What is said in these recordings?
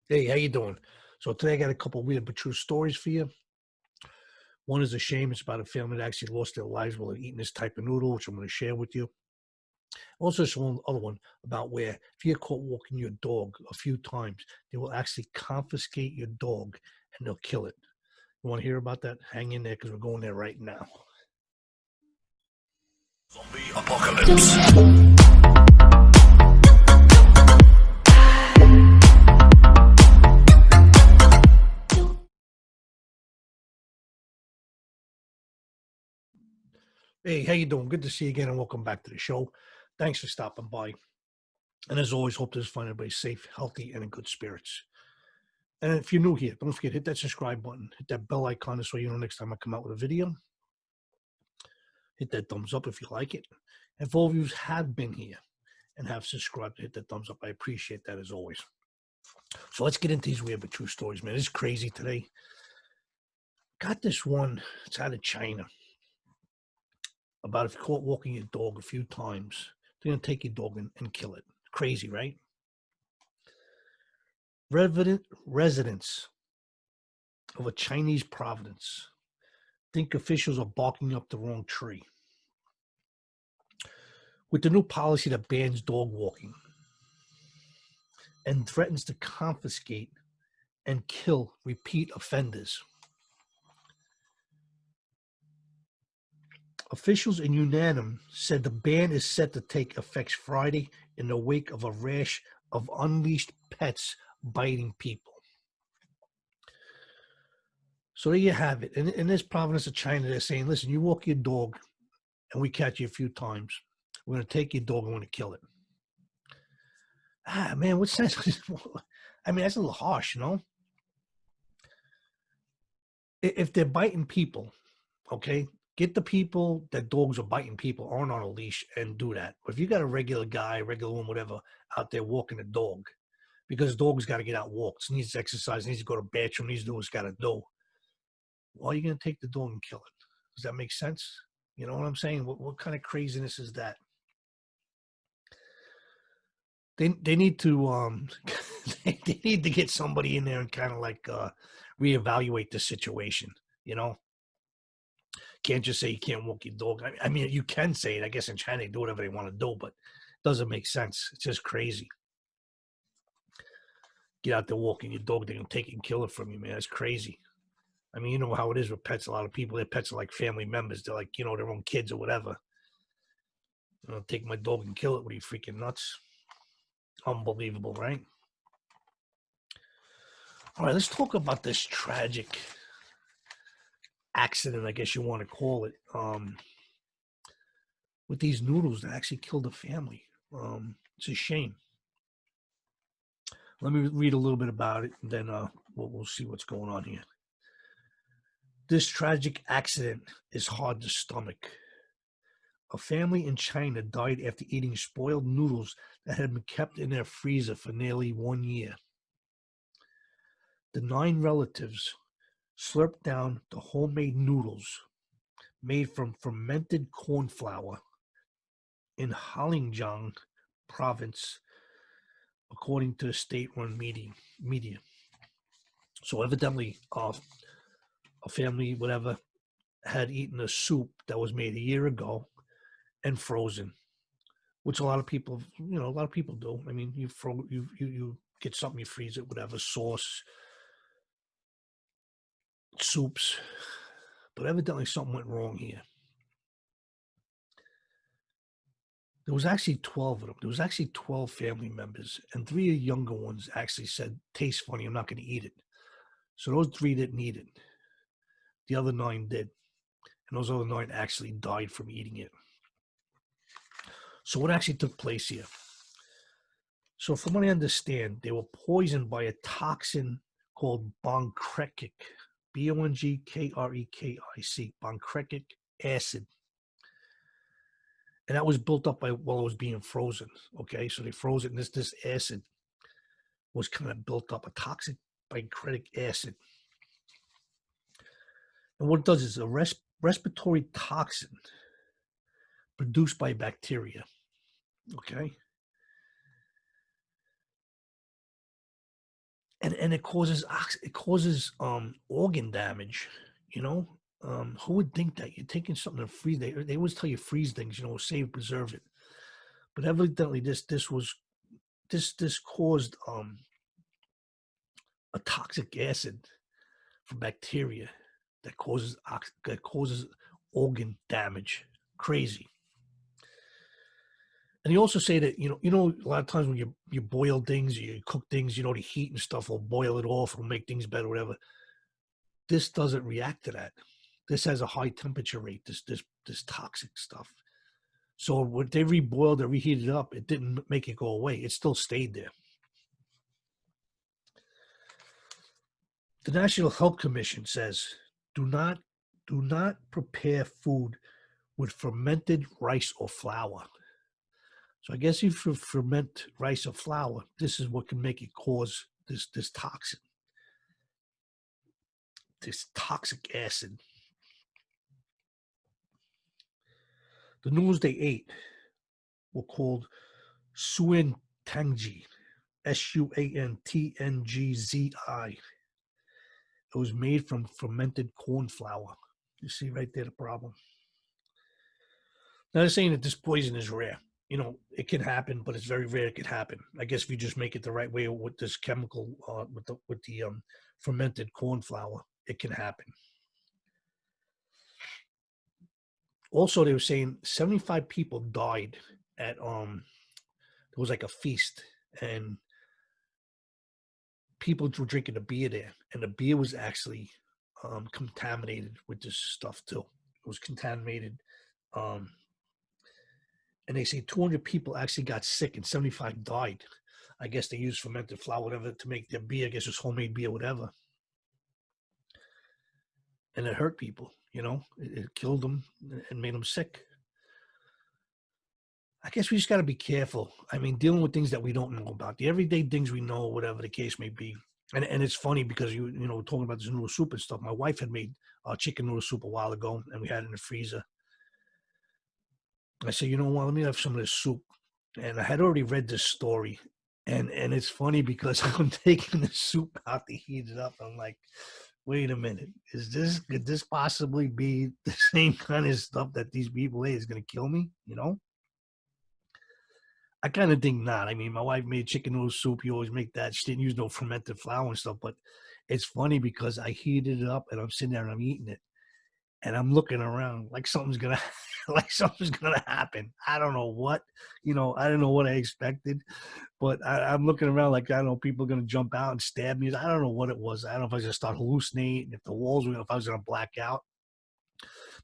Hey, how you doing? So today I got a couple weird but true stories for you. One is a shame. It's about a family that actually lost their lives while they're eating this type of noodle, which I'm going to share with you. Also, there's one other one about where if you're caught walking your dog a few times, they will actually confiscate your dog and they'll kill it. You want to hear about that? Hang in there because we're going there right now. Zombie apocalypse. Hey, how you doing? Good to see you again and welcome back to the show. Thanks for stopping by. And as always, hope to just find everybody safe, healthy, and in good spirits. And if you're new here, don't forget, hit that subscribe button, hit that bell icon so you know next time I come out with a video. Hit that thumbs up if you like it. And for all of you who have been here and have subscribed, hit that thumbs up. I appreciate that as always. So let's get into these weird but true stories, man. It's crazy today. Got this one, it's out of China. About if you're caught walking your dog a few times, they're going to take your dog and kill it. Crazy, right? Residents of a Chinese province think officials are barking up the wrong tree. With the new policy that bans dog walking and threatens to confiscate and kill repeat offenders. Officials in Yunnan said the ban is set to take effect Friday in the wake of a rash of unleashed pets biting people. So there you have it. In this province of China, they're saying, listen, you walk your dog and we catch you a few times. We're going to take your dog and we're going to kill it. Ah, man, what sense? I mean, that's a little harsh, you know? If they're biting people, okay, get the people that dogs are biting people aren't on a leash and do that. But if you got a regular guy, regular woman, whatever, out there walking a dog, because dog's got to get out walks, needs to exercise, needs to go to the bathroom, needs to do what it's got to do. Why are you going to take the dog and kill it? Does that make sense? You know what I'm saying? What kind of craziness is that? They need to they need to get somebody in there and kind of like reevaluate the situation. You know, can't just say you can't walk your dog. I mean, you can say it. I guess in China they do whatever they want to do, but it doesn't make sense. It's just crazy. Get out there walking your dog, they're gonna take it and kill it from you, man. That's crazy. I mean, you know how it is with pets. A lot of people, their pets are like family members. They're like, you know, their own kids or whatever. Take my dog and kill it. What are you, freaking nuts? Unbelievable, right? All right, let's talk about this tragic accident, I guess you want to call it, with these noodles that actually killed a family. It's a shame. Let me read a little bit about it, and then we'll see what's going on here. This tragic accident is hard to stomach. A family in China died after eating spoiled noodles that had been kept in their freezer for nearly 1 year. The 9 relatives slurped down the homemade noodles made from fermented corn flour in Heilongjiang province, according to the state-run media. So evidently, a family, whatever, had eaten a soup that was made a year ago and frozen, which a lot of people do. I mean, you get something, you freeze it, whatever, sauce, soups, but evidently something went wrong here. There was actually 12 of them. There was actually 12 family members, and 3 of the younger ones actually said, tastes funny, I'm not going to eat it. So those 3 didn't eat it. The other 9 did. And those other 9 actually died from eating it. So what actually took place here? So from what I understand, they were poisoned by a toxin called boncrecic, Bongkrekic, boncrecic acid. And that was built up while it was being frozen. Okay, so they froze it, and this acid was kind of built up, a toxic boncrecic acid. And what it does is a respiratory toxin produced by bacteria. Okay. and it causes organ damage, you know. Who would think that you're taking something to freeze? They always tell you freeze things, you know, save, preserve it. But evidently this caused a toxic acid from bacteria that causes organ damage. Crazy. And you also say that a lot of times when you boil things, you cook things, the heat and stuff will boil it off, will make things better, whatever. This doesn't react to that. This has a high temperature rate. This toxic stuff. So when they reboiled it, reheated it up, it didn't make it go away. It still stayed there. The National Health Commission says, do not prepare food with fermented rice or flour. So I guess if you ferment rice or flour, this is what can make it cause this toxin, this toxic acid. The noodles they ate were called suantangji, Suantngzi. It was made from fermented corn flour. You see right there the problem. Now they're saying that this poison is rare. It can happen, but it's very rare it could happen. I guess if you just make it the right way with this chemical, with the fermented corn flour, it can happen. Also, they were saying 75 people died at there was like a feast, and people were drinking a beer there, and the beer was actually contaminated with this stuff too. It was contaminated. And they say 200 people actually got sick and 75 died. I guess they used fermented flour, whatever, to make their beer. I guess it's homemade beer, whatever. And it hurt people, it killed them and made them sick. I guess we just got to be careful. I mean, dealing with things that we don't know about, the everyday things we know, whatever the case may be. And it's funny because, talking about this noodle soup and stuff, my wife had made chicken noodle soup a while ago, and we had it in the freezer. I said, you know what, let me have some of this soup. And I had already read this story. And it's funny because I'm taking the soup out to heat it up. I'm like, wait a minute. Could this possibly be the same kind of stuff that these people ate is going to kill me? I kind of think not. I mean, my wife made chicken noodle soup. You always make that. She didn't use no fermented flour and stuff. But it's funny because I heated it up and I'm sitting there and I'm eating it. And I'm looking around like something's gonna happen. I don't know what, I don't know what I expected, but I'm looking around like, I don't know, people are gonna jump out and stab me. I don't know what it was. I don't know if I was gonna start hallucinating, if the walls were, if I was gonna black out.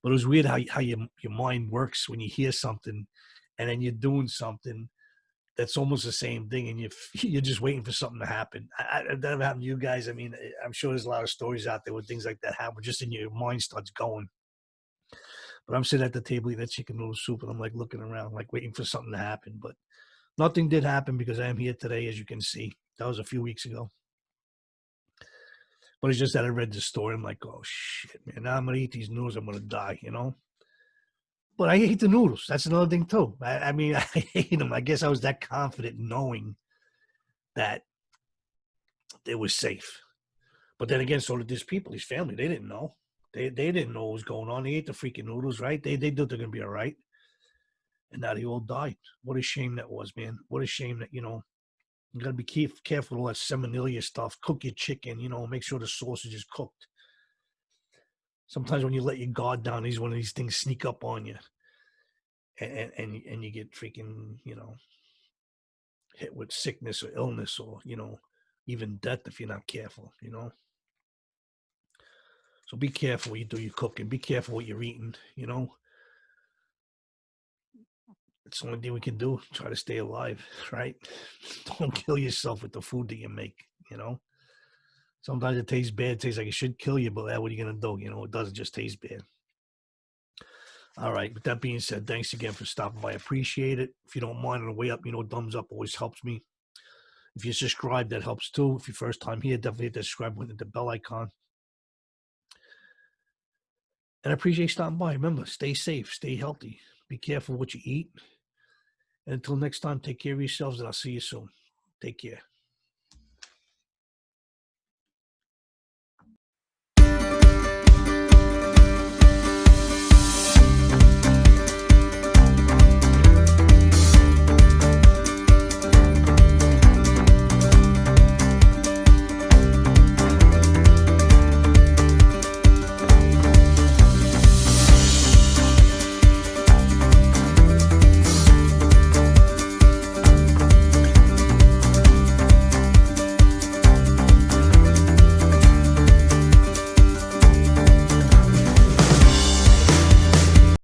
But it was weird how your mind works when you hear something, and then you're doing something that's almost the same thing, and you're just waiting for something to happen. That ever happened to you guys? I mean, I'm sure there's a lot of stories out there where things like that happen, just in your mind starts going. But I'm sitting at the table eating that chicken noodle soup, and I'm like looking around, like waiting for something to happen. But nothing did happen because I am here today, as you can see. That was a few weeks ago. But it's just that I read the story. I'm like, oh shit, man! Now I'm gonna eat these noodles. I'm gonna die, But I hate the noodles. That's another thing too. I mean, I hate them. I guess I was that confident knowing that it was safe. But then again, so did these people, these family. They didn't know. They didn't know what was going on. They ate the freaking noodles, right? They thought they're gonna be all right. And now they all died. What a shame that was, man. What a shame that, you got to be careful with all that salmonella stuff. Cook your chicken, make sure the sausage is cooked. Sometimes when you let your guard down, one of these things sneak up on you. And you get freaking, hit with sickness or illness or, even death if you're not careful, So be careful what you do your cooking. Be careful what you're eating, It's the only thing we can do. Try to stay alive, right? Don't kill yourself with the food that you make, Sometimes it tastes bad. It tastes like it should kill you, but what are you going to do? It doesn't just taste bad. All right. With that being said, thanks again for stopping by. I appreciate it. If you don't mind on the way up, thumbs up always helps me. If you subscribe, that helps too. If you're first time here, definitely hit that subscribe button, hit the bell icon. And I appreciate stopping by. Remember, stay safe, stay healthy. Be careful what you eat. And until next time, take care of yourselves, and I'll see you soon. Take care.